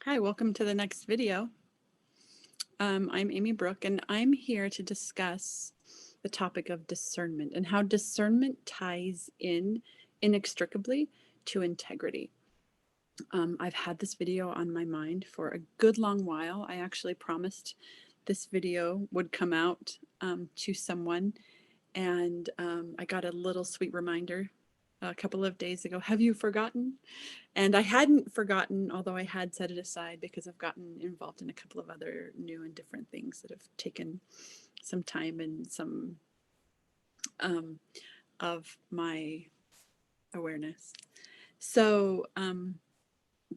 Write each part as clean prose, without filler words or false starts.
Hi, welcome to the next video. I'm Amy Brooke, and I'm here to discuss the topic of discernment and how discernment ties in inextricably to integrity. I've had this video on my mind for a good long while. I actually promised this video would come out to someone, and I got a little sweet reminder a couple of days ago. Have you forgotten? And I hadn't forgotten, although I had set it aside because I've gotten involved in a couple of other new and different things that have taken some time and some of my awareness. So,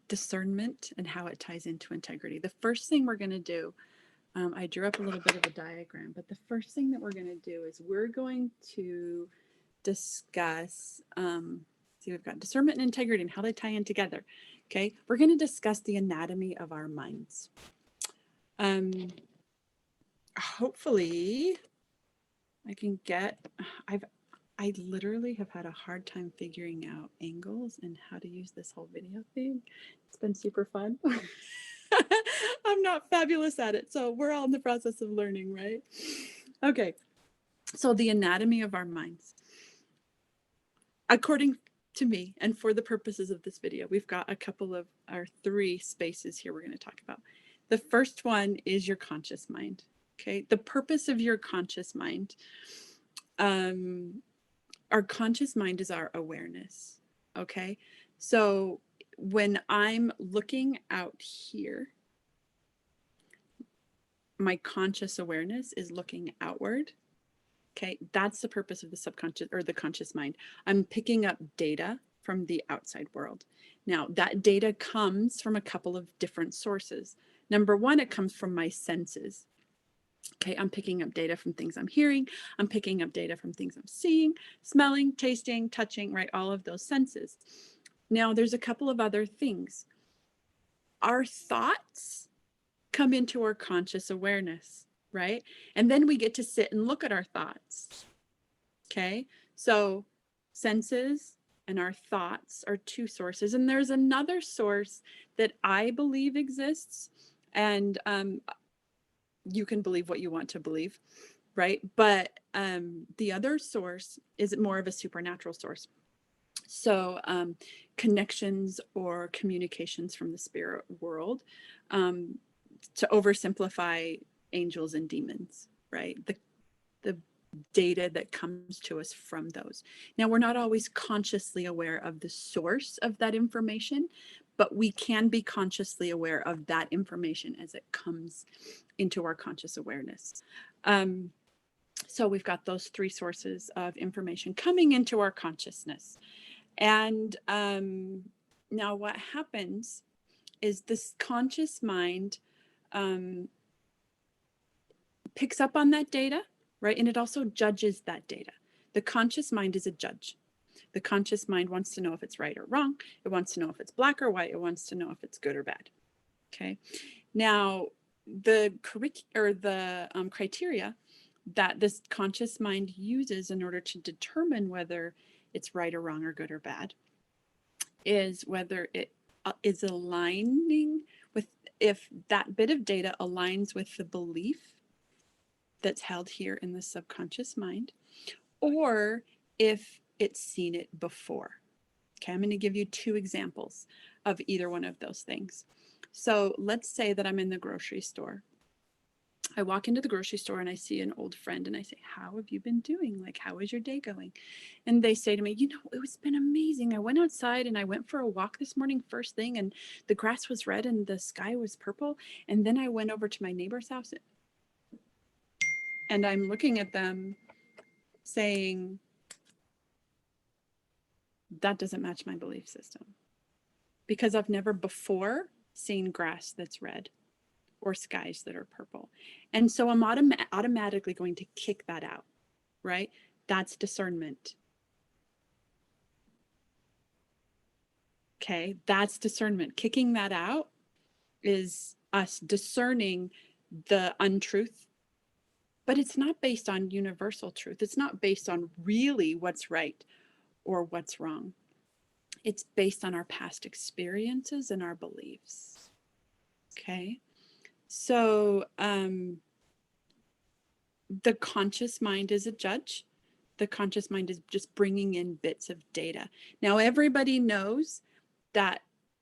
discernment and how it ties into integrity. The first thing we're going to do, I drew up a little bit of a diagram, but the first thing that we're going to do is we're going to discuss, see, we've got discernment and integrity and how they tie in together. Okay, we're going to discuss the anatomy of our minds. Hopefully, I can get. I literally have had a hard time figuring out angles and how to use this whole video thing. It's been super fun. I'm not fabulous at it, so we're all in the process of learning, right? Okay, so the anatomy of our minds. According to me, and for the purposes of this video, we've got a couple of our three spaces here we're going to talk about. The first one is your conscious mind. Okay, the purpose of your conscious mind. Our conscious mind is our awareness. Okay, so when I'm looking out here, my conscious awareness is looking outward. Okay, that's the purpose of the subconscious or the conscious mind. I'm picking up data from the outside world. Now, that data comes from a couple of different sources. Number one, it comes from my senses. Okay, I'm picking up data from things I'm hearing. I'm picking up data from things I'm seeing, smelling, tasting, touching, right? All of those senses. Now, there's a couple of other things. Our thoughts come into our conscious awareness, right? And then we get to sit and look at our thoughts. Okay, so senses and our thoughts are two sources, and there's another source that I believe exists, and you can believe what you want to believe, right? But the other source is more of a supernatural source. So connections or communications from the spirit world, to oversimplify, angels and demons, right? The data that comes to us from those. Now, we're not always consciously aware of the source of that information, but we can be consciously aware of that information as it comes into our conscious awareness. So we've got those three sources of information coming into our consciousness. And now what happens is this conscious mind picks up on that data, right? And it also judges that data. The conscious mind is a judge. The conscious mind wants to know if it's right or wrong. It wants to know if it's black or white. It wants to know if it's good or bad. Okay. Now, the criteria that this conscious mind uses in order to determine whether it's right or wrong or good or bad is whether it is aligning with, if that bit of data aligns with the belief that's held here in the subconscious mind, or if it's seen it before. Okay, I'm going to give you two examples of either one of those things. So let's say that I'm in the grocery store. I walk into the grocery store and I see an old friend and I say, "How have you been doing? Like, how is your day going?" And they say to me, "It's been amazing. I went outside and I went for a walk this morning first thing, and the grass was red and the sky was purple. And then I went over to my neighbor's house." And I'm looking at them saying, that doesn't match my belief system, because I've never before seen grass that's red or skies that are purple. And so I'm automatically going to kick that out, right? That's discernment. Okay, that's discernment. Kicking that out is us discerning the untruth, but it's not based on universal truth. It's not based on really what's right or what's wrong. It's based on our past experiences and our beliefs. Okay. So the conscious mind is a judge. The conscious mind is just bringing in bits of data. Now, everybody knows that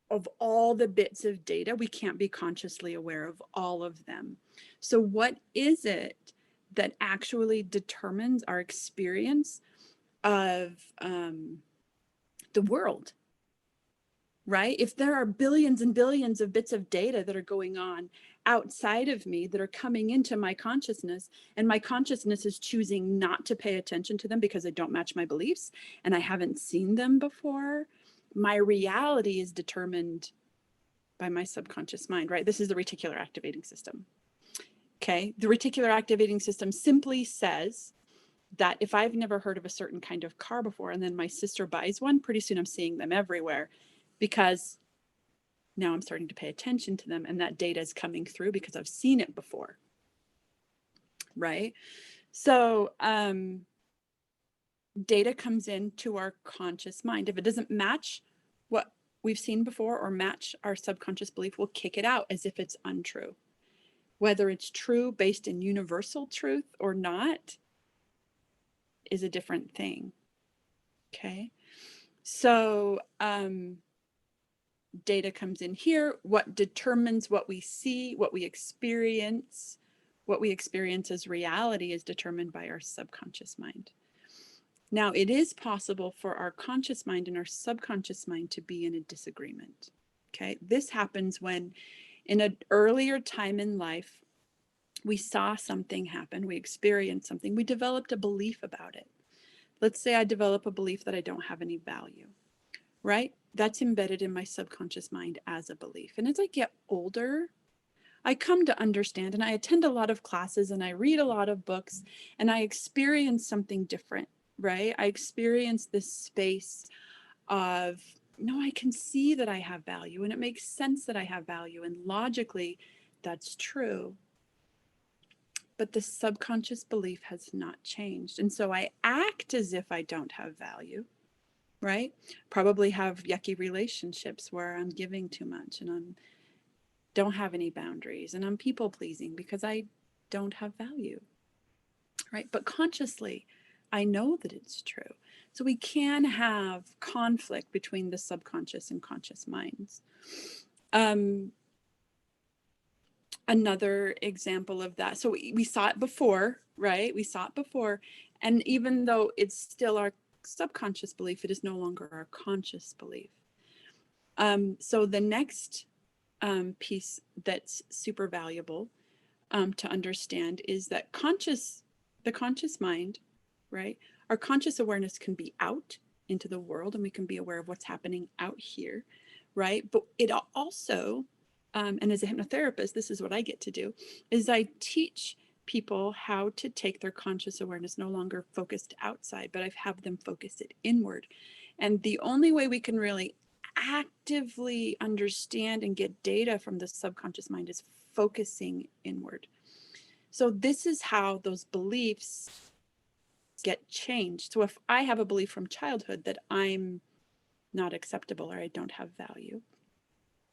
of all the bits of data, we can't be consciously aware of all of them. So, what is it that actually determines our experience of the world? Right? If there are billions and billions of bits of data that are going on outside of me that are coming into my consciousness, and my consciousness is choosing not to pay attention to them because they don't match my beliefs and I haven't seen them before, my reality is determined by my subconscious mind, right? This is the reticular activating system. Okay. The reticular activating system simply says that if I've never heard of a certain kind of car before and then my sister buys one, pretty soon I'm seeing them everywhere because now I'm starting to pay attention to them and that data is coming through because I've seen it before. Right? So data comes into our conscious mind. If it doesn't match what we've seen before or match our subconscious belief, we'll kick it out as if it's untrue. Whether it's true based in universal truth or not is a different thing. Okay. So data comes in here. What determines what we see, what we experience as reality is determined by our subconscious mind. Now, it is possible for our conscious mind and our subconscious mind to be in a disagreement. Okay. This happens when in an earlier time in life, we saw something happen, we experienced something, we developed a belief about it. Let's say I develop a belief that I don't have any value, right? That's embedded in my subconscious mind as a belief. And as I get older, I come to understand, and I attend a lot of classes and I read a lot of books and I experience something different, right? I experience this space of, no, I can see that I have value and it makes sense that I have value. And logically, that's true. But the subconscious belief has not changed. And so I act as if I don't have value, right? Probably have yucky relationships where I'm giving too much and I'm don't have any boundaries and I'm people pleasing because I don't have value, right? But consciously, I know that it's true. So we can have conflict between the subconscious and conscious minds. Another example of that. So we saw it before, right? We saw it before. And even though it's still our subconscious belief, it is no longer our conscious belief. So the next piece that's super valuable to understand is that the conscious mind, right? Our conscious awareness can be out into the world and we can be aware of what's happening out here, right? But it also, and as a hypnotherapist, this is what I get to do, is I teach people how to take their conscious awareness no longer focused outside, but I have them focus it inward. And the only way we can really actively understand and get data from the subconscious mind is focusing inward. So this is how those beliefs get changed. So if I have a belief from childhood that I'm not acceptable or I don't have value,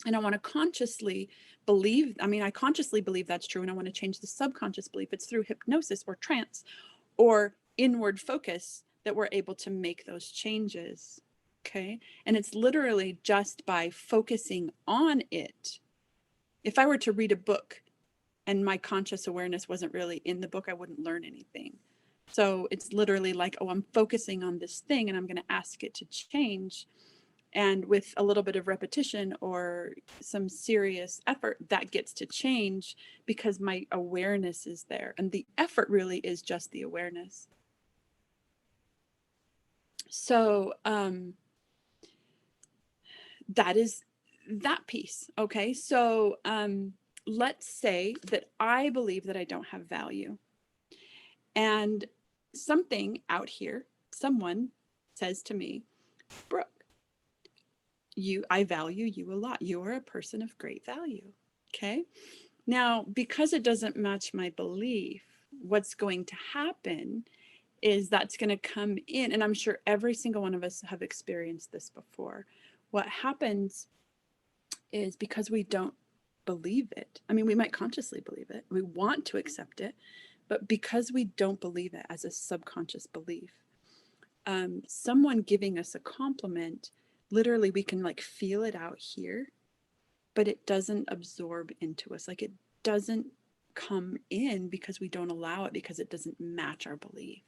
and I want to consciously believe, I consciously believe that's true, and I want to change the subconscious belief, it's through hypnosis or trance or inward focus that we're able to make those changes. Okay. And it's literally just by focusing on it. If I were to read a book and my conscious awareness wasn't really in the book, I wouldn't learn anything. So it's literally like, oh, I'm focusing on this thing and I'm going to ask it to change. And with a little bit of repetition or some serious effort, that gets to change because my awareness is there. And the effort really is just the awareness. So that is that piece. Okay. So let's say that I believe that I don't have value. And something out here, someone says to me, Brooke, I value you a lot. You are a person of great value. Okay. Now, because it doesn't match my belief, what's going to happen is that's going to come in. And I'm sure every single one of us have experienced this before. What happens is because we don't believe it. I mean, we might consciously believe it. We want to accept it, but because we don't believe it as a subconscious belief, someone giving us a compliment, literally we can like feel it out here, but it doesn't absorb into us. Like it doesn't come in because we don't allow it, because it doesn't match our belief.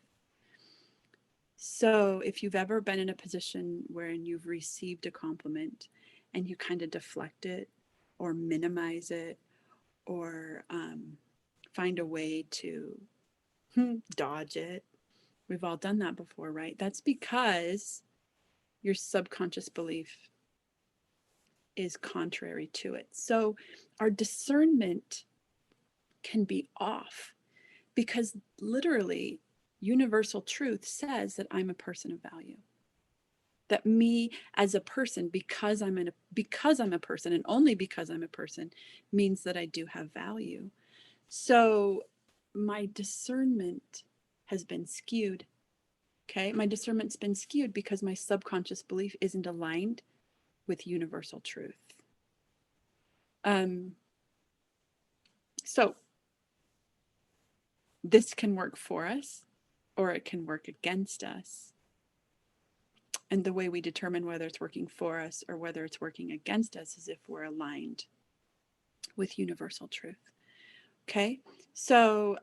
So if you've ever been in a position wherein you've received a compliment and you kind of deflect it or minimize it or find a way to dodge it, we've all done that before, right? That's because your subconscious belief is contrary to it. So our discernment can be off because literally universal truth says that I'm a person of value. That me as a person, because I'm a person, and only because I'm a person, means that I do have value. So my discernment has been skewed. Okay, my discernment's been skewed because my subconscious belief isn't aligned with universal truth. So this can work for us, or it can work against us. And the way we determine whether it's working for us or whether it's working against us is if we're aligned with universal truth. Okay, so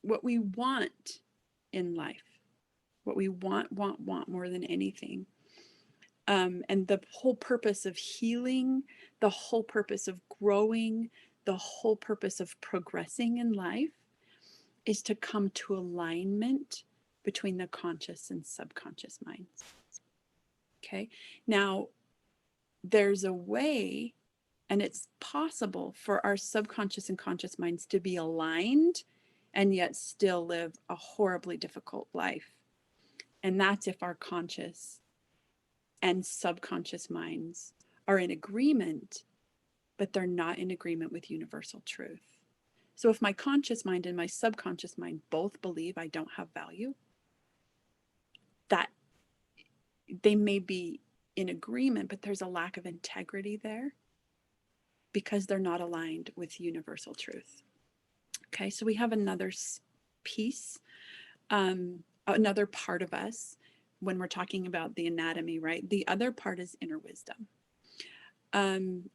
what we want in life, what we want more than anything, and the whole purpose of healing, the whole purpose of growing, the whole purpose of progressing in life is to come to alignment between the conscious and subconscious minds. Okay, now there's a way, and it's possible for our subconscious and conscious minds to be aligned and yet still live a horribly difficult life. And that's if our conscious and subconscious minds are in agreement, but they're not in agreement with universal truth. So if my conscious mind and my subconscious mind both believe I don't have value, that they may be in agreement, but there's a lack of integrity there because they're not aligned with universal truth. Okay, so we have another piece, another part of us when we're talking about the anatomy, right? The other part is inner wisdom.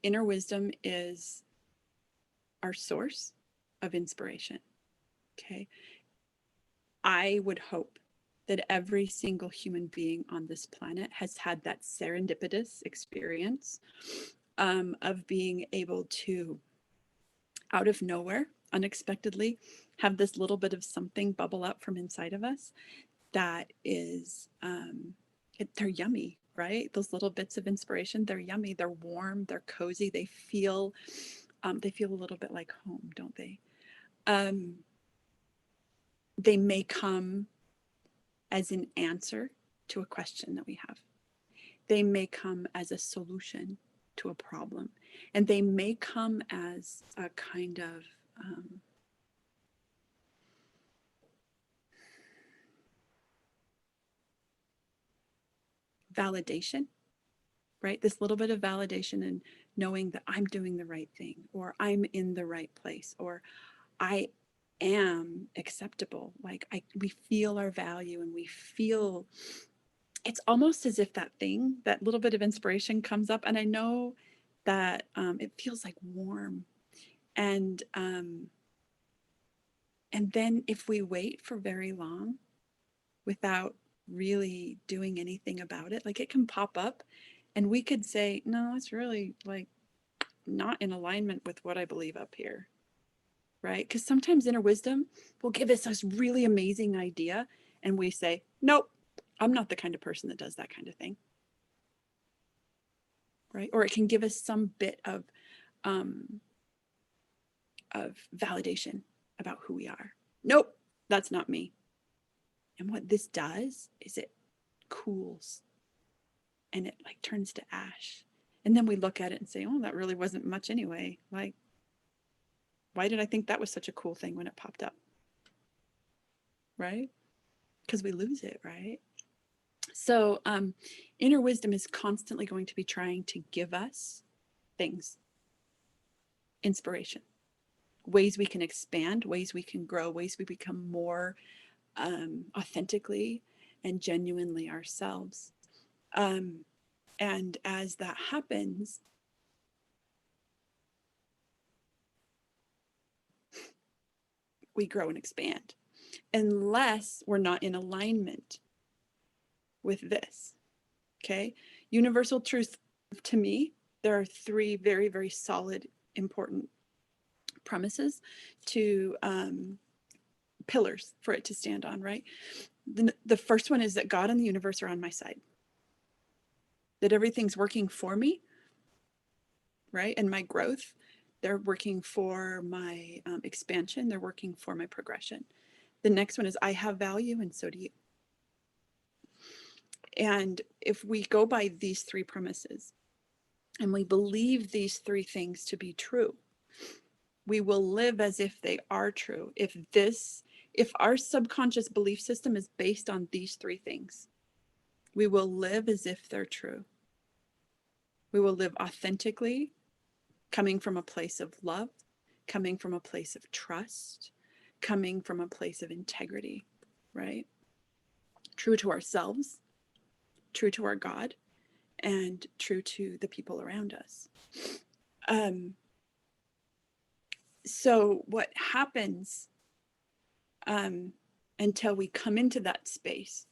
Inner wisdom is our source of inspiration. Okay, I would hope that every single human being on this planet has had that serendipitous experience of being able to, out of nowhere, unexpectedly, have this little bit of something bubble up from inside of us that is, they're yummy, right? Those little bits of inspiration, they're yummy, they're warm, they're cozy, they feel a little bit like home, don't they? They may come as an answer to a question that we have. They may come as a solution to a problem. And they may come as a kind of validation, right? This little bit of validation and knowing that I'm doing the right thing, or I'm in the right place, or I am acceptable. Like we feel our value, and we feel, it's almost as if that thing, that little bit of inspiration comes up. And I know that it feels like warm. And then if we wait for very long without really doing anything about it, like it can pop up and we could say, no, it's really like not in alignment with what I believe up here, right? Because sometimes inner wisdom will give us this really amazing idea and we say, nope, I'm not the kind of person that does that kind of thing, right? Or it can give us some bit of validation about who we are. Nope, that's not me. And what this does is it cools and it like turns to ash. And then we look at it and say, oh, that really wasn't much anyway. Like, why did I think that was such a cool thing when it popped up? Right? Because we lose it, right? So inner wisdom is constantly going to be trying to give us things. inspiration, ways we can expand, ways we can grow, ways we become more authentically and genuinely ourselves. And as that happens, we grow and expand, unless we're not in alignment with this. Okay. Universal truth, to me, there are three very, very solid, important premises to pillars for it to stand on, right? The first one is that God and the universe are on my side, that everything's working for me, right? And my growth, they're working for my expansion, they're working for my progression. The next one is I have value and so do you. And if we go by these three premises and we believe these three things to be true, we will live as if they are true. If our subconscious belief system is based on these three things, we will live as if they're true. We will live authentically, coming from a place of love, coming from a place of trust, coming from a place of integrity, right? True to ourselves, true to our God, and true to the people around us. So what happens until we come into that space,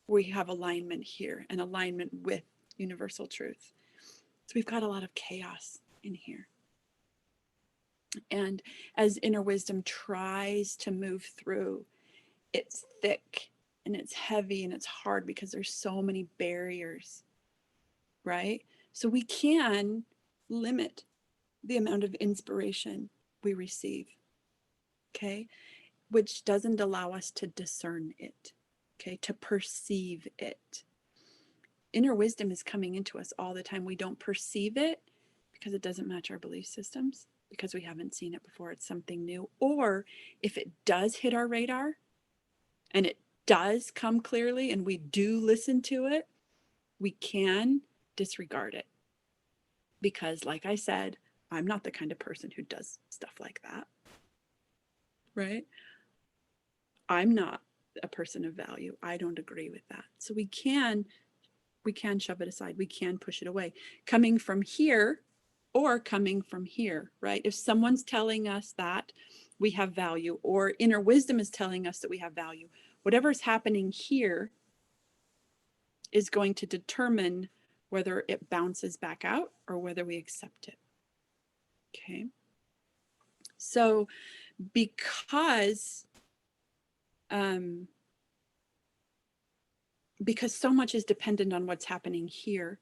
we have alignment here and alignment with universal truth. So we've got a lot of chaos in here. And as inner wisdom tries to move through, it's thick and it's heavy and it's hard because there's so many barriers, right? So we can limit the amount of inspiration we receive, okay? Which doesn't allow us to discern it, okay? To perceive it. Inner wisdom is coming into us all the time. We don't perceive it because it doesn't match our belief systems, because we haven't seen it before. It's something new. Or if it does hit our radar and it does come clearly and we do listen to it, we can disregard it. Because, like I said, I'm not the kind of person who does stuff like that, right? I'm not a person of value. I don't agree with that. So we can shove it aside. We can push it away. Coming from here or coming from here, right? If someone's telling us that we have value, or inner wisdom is telling us that we have value, whatever's happening here is going to determine whether it bounces back out or whether we accept it. Okay. So because so much is dependent on what's happening here,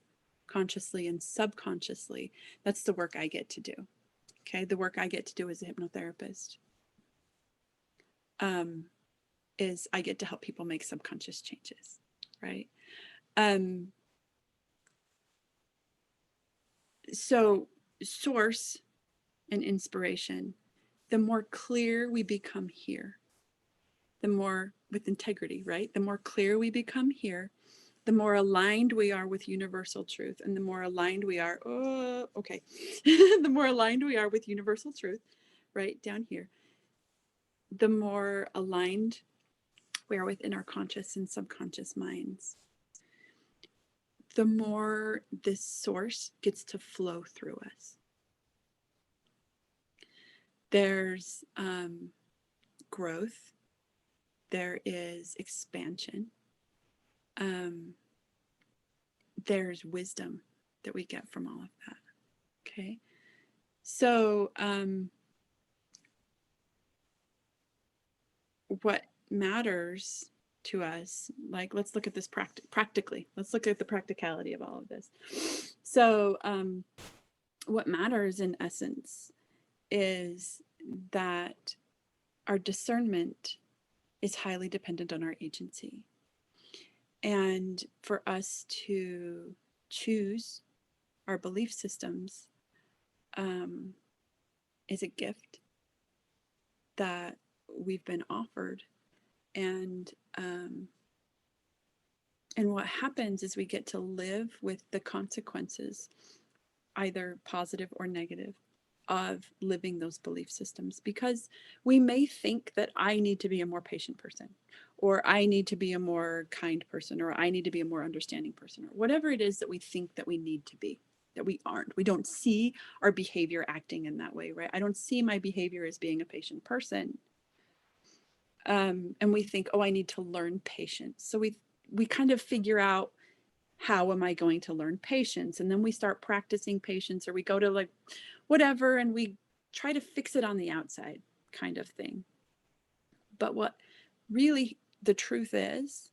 consciously and subconsciously, that's the work I get to do. Okay. The work I get to do as a hypnotherapist is I get to help people make subconscious changes, right? So source and inspiration, the more clear we become here, the more with integrity, right? The more clear we become here, the more aligned we are with universal truth, and the more aligned we are, the more aligned we are with universal truth, right down here, the more aligned we are within our conscious and subconscious minds, the more this source gets to flow through us. There's growth, there is expansion, there's wisdom that we get from all of that. Okay. So what matters to us, like, let's look at this practically. Let's look at the practicality of all of this. So what matters in essence is that our discernment is highly dependent on our agency. And for us to choose our belief systems is a gift that we've been offered. And what happens is we get to live with the consequences, either positive or negative, of living those belief systems, because we may think that I need to be a more patient person, or I need to be a more kind person, or I need to be a more understanding person, or whatever it is that we think that we need to be, that we aren't. We don't see our behavior acting in that way, right? I don't see my behavior as being a patient person. And we think, oh, I need to learn patience. So we kind of figure out, how am I going to learn patience? And then we start practicing patience, or we go to like whatever, and we try to fix it on the outside, kind of thing. But what really the truth is,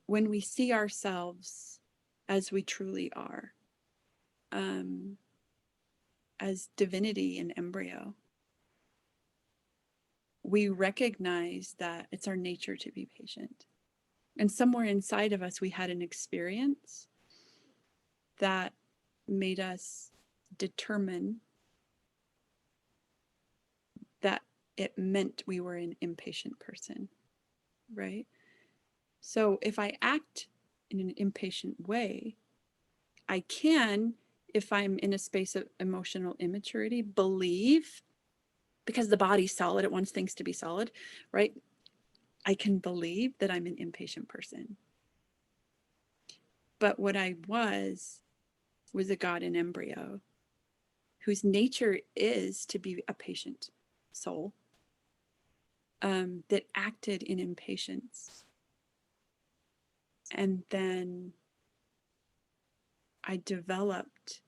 when we see ourselves as we truly are, as divinity in embryo, we recognize that it's our nature to be patient. And somewhere inside of us, we had an experience that made us determine that it meant we were an impatient person, right? So if I act in an impatient way, I can, if I'm in a space of emotional immaturity, believe, because the body's solid, it wants things to be solid, right? I can believe that I'm an impatient person. But what I was a God in embryo whose nature is to be a patient soul, that acted in impatience. And then I developed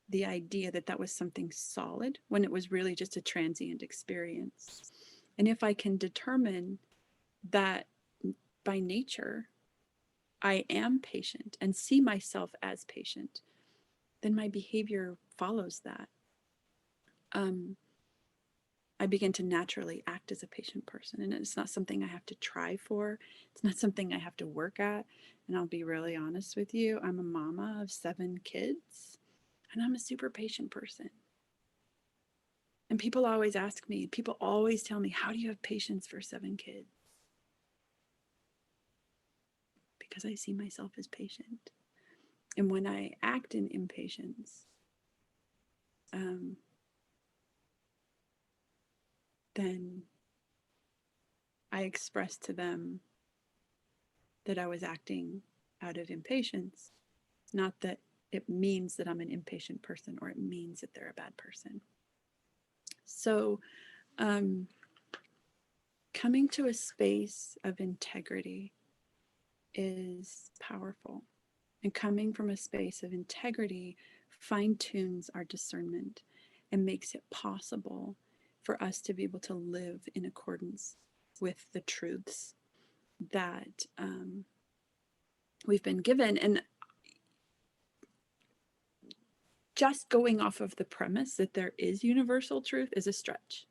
the idea that that was something solid when it was really just a transient experience. And if I can determine that by nature I am patient and see myself as patient, then my behavior follows that. I begin to naturally act as a patient person, and it's not something I have to try for. It's not something I have to work at. And I'll be really honest with you, I'm a mama of 7 kids, and I'm a super patient person. And people always ask me, people always tell me, how do you have patience for 7 kids? Because I see myself as patient. And when I act in impatience, then I express to them that I was acting out of impatience, not that it means that I'm an impatient person or it means that they're a bad person. So, coming to a space of integrity is powerful. And coming from a space of integrity fine-tunes our discernment and makes it possible for us to be able to live in accordance with the truths that we've been given. And just going off of the premise that there is universal truth is a stretch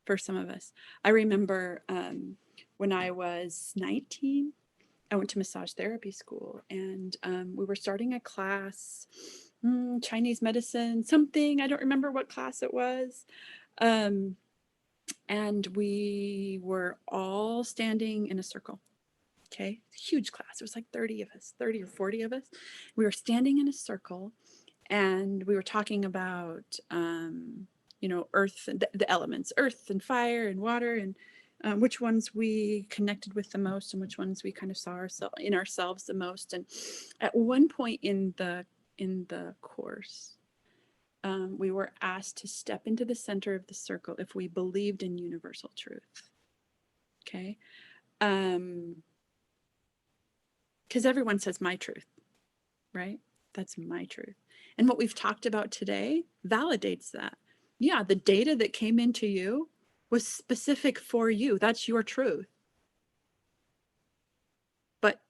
for some of us. I remember when I was 19, I went to massage therapy school, and we were starting a class, Chinese medicine, something. I don't remember what class it was. And we were all standing in a circle. Okay, huge class. It was like 30 of us, 30 or 40 of us. We were standing in a circle, and we were talking about, earth, the elements, earth and fire and water, and which ones we connected with the most and which ones we kind of saw ourselves the most. And at one point in the course, we were asked to step into the center of the circle if we believed in universal truth. Okay. Because everyone says my truth, right? That's my truth. And what we've talked about today validates that. Yeah, the data that came into you was specific for you. That's your truth. But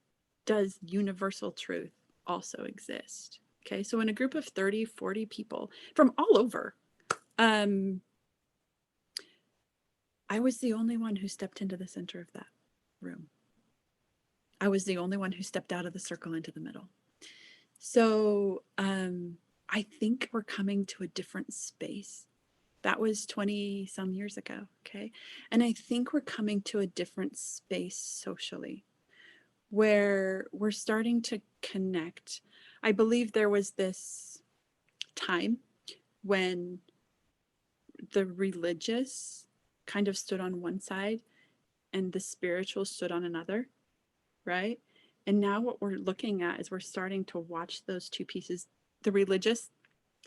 does universal truth also exist? Okay, so in a group of 30, 40 people from all over, I was the only one who stepped into the center of that room. I was the only one who stepped out of the circle into the middle. So I think we're coming to a different space. That was 20 some years ago, okay? And I think we're coming to a different space socially where we're starting to connect. I believe there was this time when the religious kind of stood on one side and the spiritual stood on another, right? And now what we're looking at is we're starting to watch those two pieces. The religious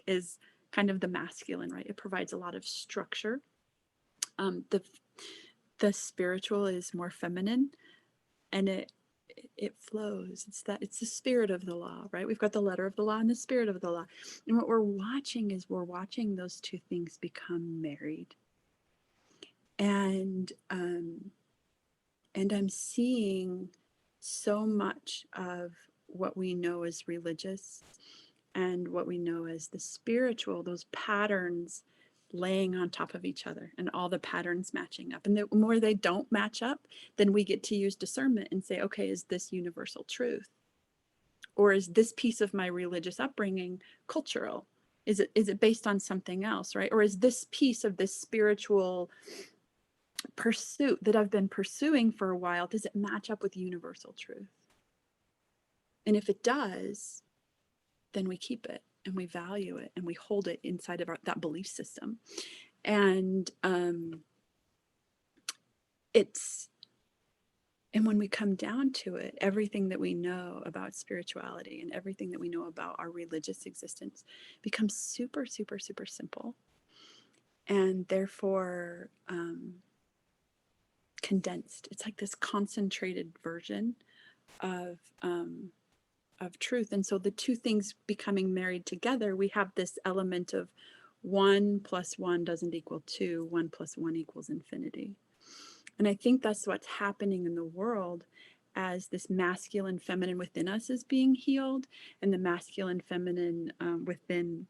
is kind of the masculine, right? It provides a lot of structure. The spiritual is more feminine, and it flows. It's the spirit of the law, right? We've got the letter of the law and the spirit of the law. And what we're watching is we're watching those two things become married. And I'm seeing so much of what we know as religious and what we know as the spiritual, those patterns laying on top of each other and all the patterns matching up. And the more they don't match up, then we get to use discernment and say, okay, is this universal truth? Or is this piece of my religious upbringing cultural? Is it based on something else, right? Or is this piece of this spiritual pursuit that I've been pursuing for a while, does it match up with universal truth? And if it does, then we keep it and we value it and we hold it inside of that belief system. And when we come down to it, everything that we know about spirituality and everything that we know about our religious existence becomes super, super, super simple. And therefore, condensed. It's like this concentrated version of truth. And so the two things becoming married together, we have this element of 1 + 1 doesn't equal 2, 1 + 1 equals infinity. And I think that's what's happening in the world as this masculine feminine within us is being healed, and the masculine feminine within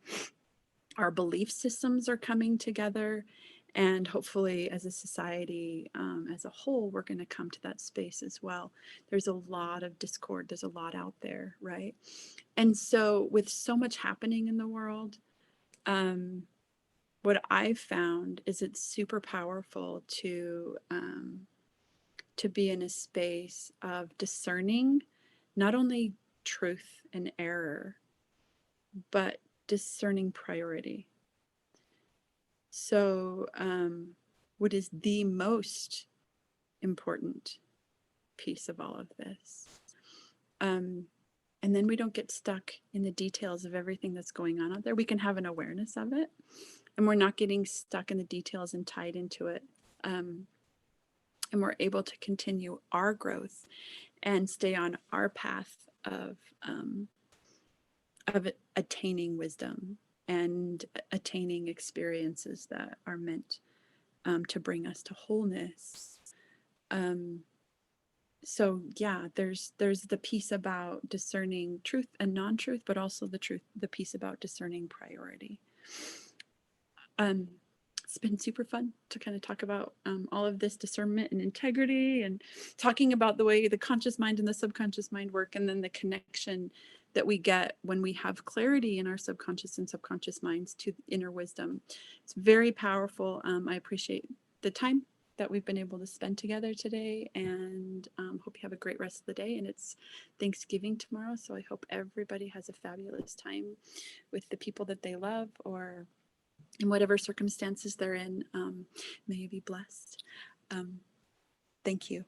our belief systems are coming together. And hopefully, as a society, as a whole, we're going to come to that space as well. There's a lot of discord. There's a lot out there, right? And so, with so much happening in the world, what I've found is it's super powerful to be in a space of discerning not only truth and error, but discerning priority. So, what is the most important piece of all of this? And then we don't get stuck in the details of everything that's going on out there. We can have an awareness of it, and we're not getting stuck in the details and tied into it. And we're able to continue our growth and stay on our path of attaining wisdom and attaining experiences that are meant to bring us to wholeness. So yeah, there's the piece about discerning truth and non-truth, but also the piece about discerning priority. It's been super fun to kind of talk about all of this discernment and integrity, and talking about the way the conscious mind and the subconscious mind work, and then the connection that we get when we have clarity in our subconscious and subconscious minds to inner wisdom. It's very powerful. I appreciate the time that we've been able to spend together today, and hope you have a great rest of the day. And it's Thanksgiving tomorrow, so I hope everybody has a fabulous time with the people that they love, or in whatever circumstances they're in. May you be blessed. Thank you.